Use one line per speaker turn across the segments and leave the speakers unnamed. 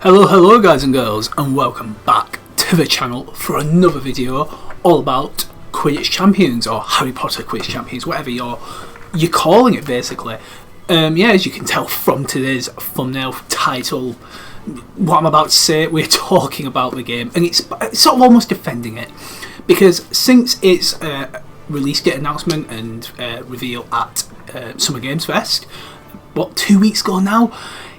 Hello guys and girls, and welcome back to the channel for another video all about Quidditch Champions, or Harry Potter Quidditch Champions, whatever you're calling it basically. As you can tell from today's thumbnail title, what I'm about to say, we're talking about the game, and it's sort of almost defending it, because since its release date announcement and reveal at Summer Games Fest, 2 weeks ago now,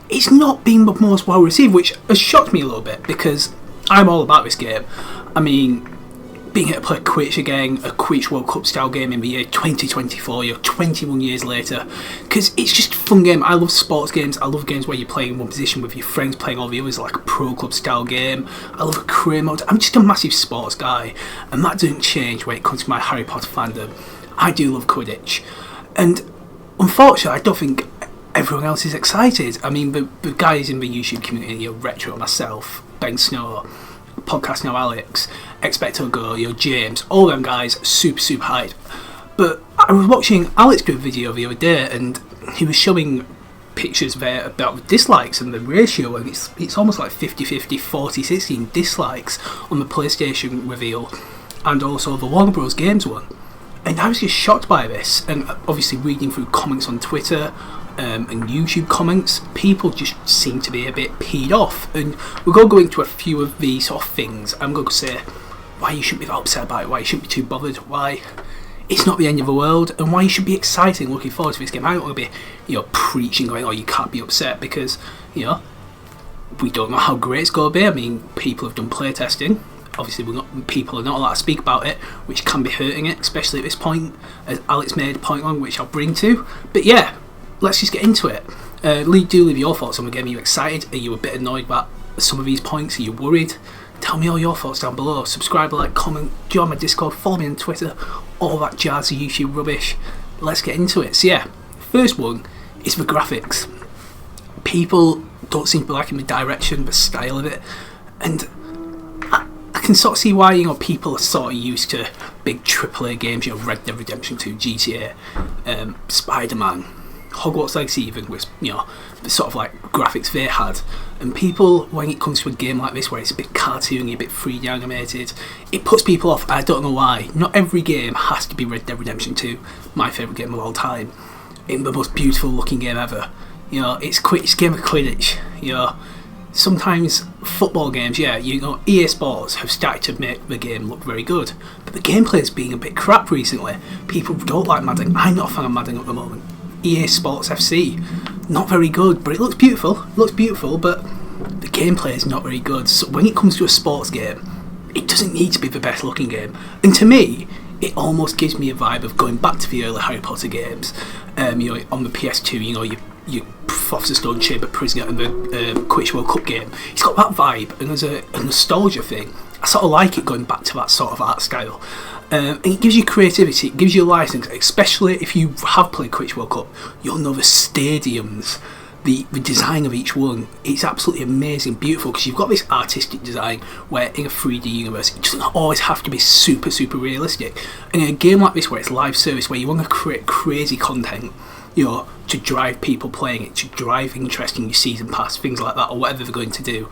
it's not been the most well received, which has shocked me a little bit because I'm all about this game. I mean, being able to play Quidditch again, a Quidditch World Cup style game in the year 2024, 21 years later, because it's just a fun game. I love sports games. I love games where you're playing in one position with your friends, playing all the others, like a pro club style game. I love a career mode. I'm just a massive sports guy, and that doesn't change when it comes to my Harry Potter fandom. I do love Quidditch, and unfortunately I don't think everyone else is excited. I mean, the guys in the YouTube community, Retro, myself, Ben Snow, Podcast Now Alex, Expecto Go, James, all them guys, super hyped. But I was watching Alex do a video the other day, and he was showing pictures there about the dislikes and the ratio, and it's almost like 50-50, 40-60 dislikes on the PlayStation reveal, and also the Warner Bros. Games one. And I was just shocked by this, and obviously reading through comments on Twitter, and YouTube comments, people just seem to be a bit peed off, and we're going to go into a few of these sort of things. I'm going to say why you shouldn't be upset about it, why you shouldn't be too bothered, why it's not the end of the world, and why you should be excited and looking forward to this game. I don't want to be, preaching, going, oh, you can't be upset, because, we don't know how great it's going to be. I mean, people have done playtesting. Obviously, people are not allowed to speak about it, which can be hurting it, especially at this point, as Alex made a point on, which I'll bring to. But yeah, let's just get into it. Leave your thoughts on the game. Are you excited? Are you a bit annoyed about some of these points? Are you worried? Tell me all your thoughts down below. Subscribe, like, comment, join my Discord, follow me on Twitter, all that jazzy YouTube rubbish. Let's get into it. So yeah, first one is the graphics. People don't seem to be liking the direction, the style of it, and I can sort of see why people are sort of used to big AAA games, Red Dead Redemption 2, GTA, Spider-Man, Hogwarts Legacy, even with the sort of like graphics they had. And people, when it comes to a game like this where it's a bit cartoony, a bit 3D animated, it puts people off. I don't know why. Not every game has to be Red Dead Redemption 2, my favourite game of all time. It's the most beautiful looking game ever. It's a game of Quidditch. Sometimes football games, EA Sports have started to make the game look very good, but the gameplay's being a bit crap recently. People don't like Madden. I'm not a fan of Madden at the moment. EA Sports FC, not very good, but it looks beautiful. But the gameplay is not very good. So when it comes to a sports game, it doesn't need to be the best looking game. And to me, it almost gives me a vibe of going back to the early Harry Potter games. On the PS2, you Philosopher's Stone Chamber Prisoner and the Quidditch World Cup game. It's got that vibe, and there's a nostalgia thing. I sort of like it going back to that sort of art style. And it gives you creativity, it gives you a license, especially if you have played Quidditch World Cup. You'll know the stadiums, the design of each one. It's absolutely amazing, beautiful, because you've got this artistic design where in a 3D universe it doesn't always have to be super realistic. And in a game like this where it's live service, where you want to create crazy content, to drive people playing it, to drive interest in your season pass, things like that, or whatever they're going to do,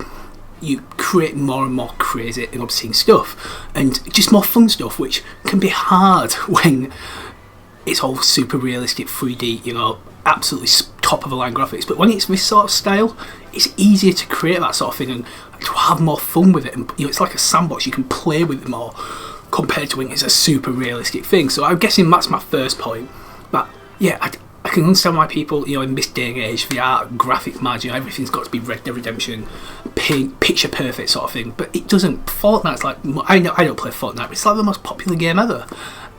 you create more and more crazy and obscene stuff, and just more fun stuff, which can be hard when it's all super realistic 3D, absolutely top of the line graphics. But when it's this sort of style, it's easier to create that sort of thing and to have more fun with it, and it's like a sandbox. You can play with it more compared to when it's a super realistic thing. So I'm guessing that's my first point. But yeah, I can understand why people, in this day and age, the art, graphic margin, everything's got to be Red Dead Redemption, picture perfect sort of thing. But it doesn't. Fortnite's like, I don't play Fortnite, but it's like the most popular game ever,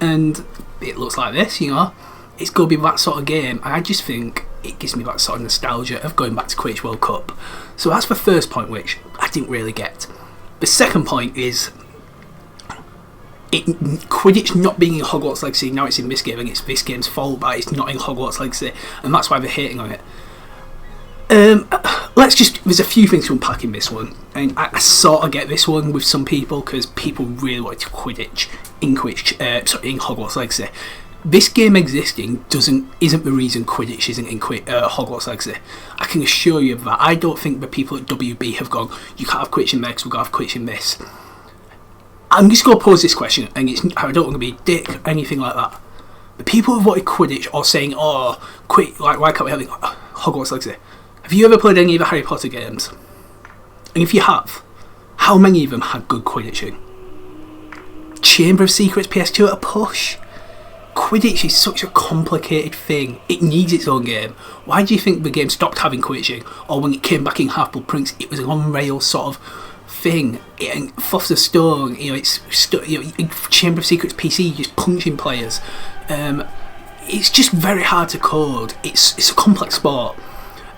and it looks like this. It's going to be that sort of game. And I just think it gives me that sort of nostalgia of going back to Quidditch World Cup. So that's the first point, which I didn't really get. The second point is Quidditch not being in Hogwarts Legacy. Now it's in this game, and it's this game's fault, but it's not in Hogwarts Legacy, and that's why they're hating on it. There's a few things to unpack in this one, and I sort of get this one with some people, because people really wanted Quidditch in Hogwarts Legacy. this game existing isn't the reason Quidditch isn't in Hogwarts Legacy. I can assure you of that. I don't think the people at WB have gone, you can't have Quidditch in there because we've got to have Quidditch in this. I'm just going to pose this question, and I don't want to be a dick or anything like that. The people who voted Quidditch are saying, why can't we have Hogwarts Legacy? Have you ever played any of the Harry Potter games? And if you have, how many of them had good Quidditching? Chamber of Secrets PS2 at a push. Quidditch is such a complicated thing. It needs its own game. Why do you think the game stopped having Quidditching? Or when it came back in Half-Blood Prince, it was an on-rail sort of thing. And Foster Stone, Chamber of Secrets PC, just punching players. It's just very hard to code. It's a complex sport.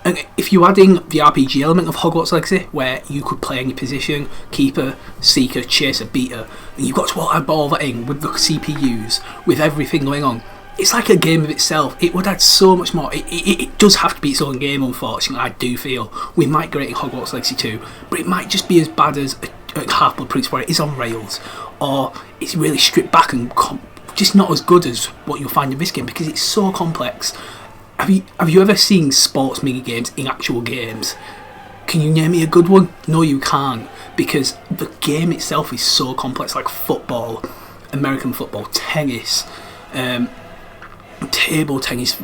And if you add in the RPG element of Hogwarts Legacy, where you could play any position, keeper, seeker, chaser, beater, and you've got to add all that in with the CPUs, with everything going on, it's like a game of itself. It would add so much more. It does have to be its own game, unfortunately, I do feel. We might get it in Hogwarts Legacy 2, but it might just be as bad as Half-Blood Prince, where it is on rails, or it's really stripped back and just not as good as what you'll find in this game, because it's so complex. Have you ever seen sports mini games in actual games? Can you name me a good one? No, you can't, because the game itself is so complex, like football, American football, tennis, table tennis,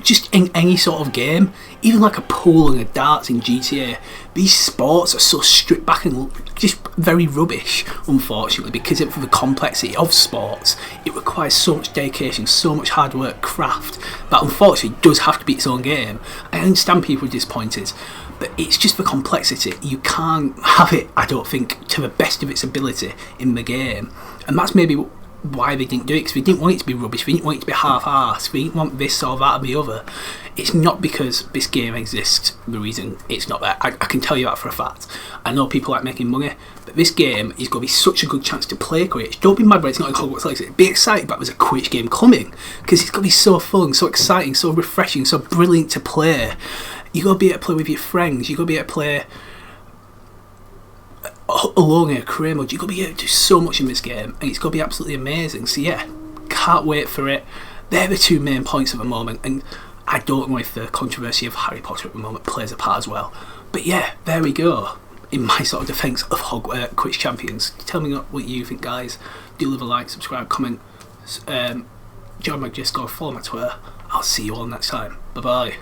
just in any sort of game, even like a pool and a darts in GTA. These sports are so stripped back and just very rubbish, unfortunately, because of the complexity of sports. It requires so much dedication, so much hard work, craft, that unfortunately does have to be its own game. I understand people are disappointed, but it's just the complexity. You can't have it, I don't think, to the best of its ability in the game, and that's maybe why they didn't do it, because they didn't want it to be rubbish, they didn't want it to be half-arsed, they didn't want this or that or the other. It's not because this game exists the reason it's not there. I can tell you that for a fact. I know people like making money, but this game is going to be such a good chance to play Quidditch. Don't be mad when it's not in Hogwarts Legacy. Be excited that there's a Quidditch game coming, because it's going to be so fun, so exciting, so refreshing, so brilliant to play. You're going to be able to play with your friends, you're going to be able to play alone in a career mode. You're going to be able to do so much in this game, and it's going to be absolutely amazing. So yeah, can't wait for it. They're the two main points at the moment, and I don't know if the controversy of Harry Potter at the moment plays a part as well. But yeah, there we go, in my sort of defence of Quidditch Champions. Tell me what you think, guys. Do leave a like, subscribe, comment, join my Discord, follow my Twitter. I'll see you all next time. Bye bye.